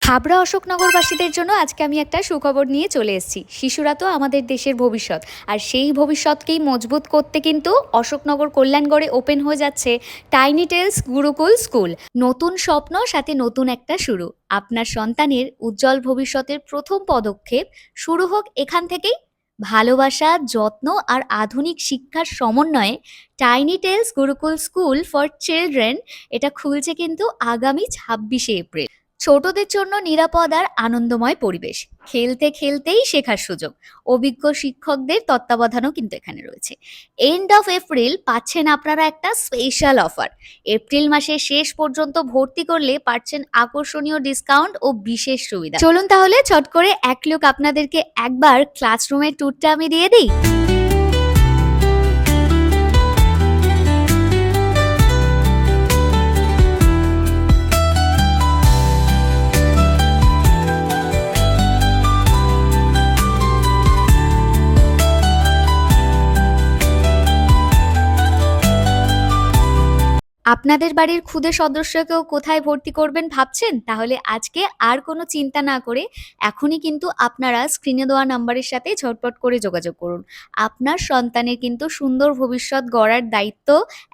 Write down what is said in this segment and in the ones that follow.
হাবড়া অশোকনগরবাসীদের জন্য আজকে আমি একটা সুখবর নিয়ে চলে এসেছি। শিশুরা তো আমাদের দেশের ভবিষ্যৎ, আর সেই ভবিষ্যৎকেই মজবুত করতে কিন্তু অশোকনগর কল্যাণগড়ে ওপেন হয়ে যাচ্ছে টাইনি টেলস গুরুকুল স্কুল। নতুন স্বপ্ন, সাথে নতুন একটা শুরু। আপনার সন্তানের উজ্জ্বল ভবিষ্যতের প্রথম পদক্ষেপ শুরু হোক এখান থেকেই। ভালোবাসা, যত্ন আর আধুনিক শিক্ষার সমন্বয়ে Tiny Tales Gurukul school for children এটা খুলছে কিন্তু আগামী 26শে এপ্রিল। ছোটদের জন্য নিরাপদ আর আনন্দময় পরিবেশ, খেলতে খেলতেই শেখার সুযোগ, অভিজ্ঞ শিক্ষকদের তত্ত্বাবধানও কিন্তু এখানে রয়েছে। এন্ড অফ এপ্রিল পাচ্ছেন আপনারা একটা স্পেশাল অফার। এপ্রিল মাসের শেষ পর্যন্ত ভর্তি করলে পাচ্ছেন আকর্ষণীয় ডিসকাউন্ট ও বিশেষ সুবিধা। চলুন তাহলে চট করে এক লুক আপনাদেরকে একবার ক্লাসরুমের ট্যুরটা আমি দিয়ে দিই। আপনাদের বাড়ির ক্ষুদে সদস্যকেও কোথায় ভর্তি করবেন ভাবছেন? তাহলে আজকে আর কোনো চিন্তা না করে এখনই কিন্তু আপনারা স্ক্রিনে দেওয়া নাম্বারের সাথে ঝটপট করে যোগাযোগ করুন। আপনার সন্তানের কিন্তু সুন্দর ভবিষ্যৎ গড়ার দায়িত্ব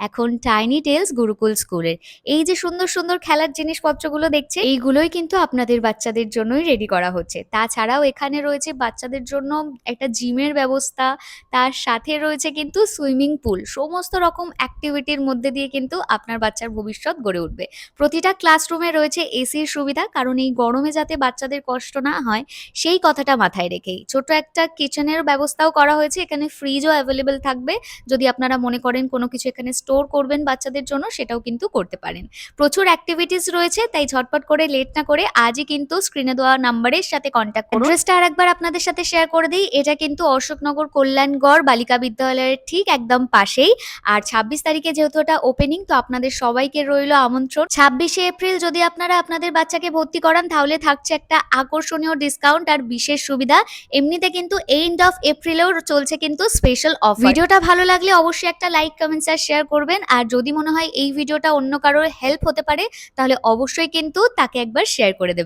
এখন টাইনি টেলস গুরুকুল স্কুলের। এই যে সুন্দর সুন্দর খেলার জিনিসপত্রগুলো দেখছে, এইগুলোই কিন্তু আপনাদের বাচ্চাদের জন্যই রেডি করা হচ্ছে। তাছাড়াও এখানে রয়েছে বাচ্চাদের জন্য একটা জিমের ব্যবস্থা, তার সাথে রয়েছে কিন্তু সুইমিং পুল। সমস্ত রকম অ্যাক্টিভিটির মধ্যে দিয়ে কিন্তু আপনার বাচ্চার ভবিষ্যৎ গড়ে উঠবে। প্রতিটা ক্লাসরুমে রয়েছে এসির সুবিধা, কারণ এই গরমে যাতে বাচ্চাদের কষ্ট না হয় সেই কথাটা মাথায় রেখেই ছোট একটা কিচেনের ব্যবস্থাও করা হয়েছে। এখানে ফ্রিজও অ্যাভেলেবেল থাকবে, যদি আপনারা মনে করেন কোনো কিছু এখানে স্টোর করবেন বাচ্চাদের জন্য, সেটাও কিন্তু করতে পারেন। প্রচুর অ্যাক্টিভিটিস রয়েছে, তাই ঝটপট করে লেট না করে আজই কিন্তু স্ক্রিনে দেওয়া নাম্বারের সাথে কন্ট্যাক্ট করুন। অ্যাড্রেসটা আরেকবার আপনাদের সাথে শেয়ার করে দিই। এটা কিন্তু অশোকনগর কল্যাণগড় বালিকা বিদ্যালয়ের ঠিক একদম পাশেই। আর 26 তারিখে যেহেতু এটা ওপেনিং, তো আপনাদের সবাইকে রইল আমন্ত্রণ। 26শে এপ্রিল যদি আপনারা আপনাদের বাচ্চাকে ভর্তি করান, তাহলে থাকছে একটা আকর্ষণীয় ডিসকাউন্ট আর বিশেষ সুবিধা। এমনিতে কিন্তু এন্ড অফ এপ্রিলেও চলছে কিন্তু স্পেশাল অফার। ভিডিওটা ভালো লাগলে অবশ্যই একটা লাইক, কমেন্টস আর শেয়ার করবেন। আর যদি মনে হয় এই ভিডিওটা অন্য কারোর হেল্প হতে পারে, তাহলে অবশ্যই কিন্তু তাকে একবার শেয়ার করে দেবেন।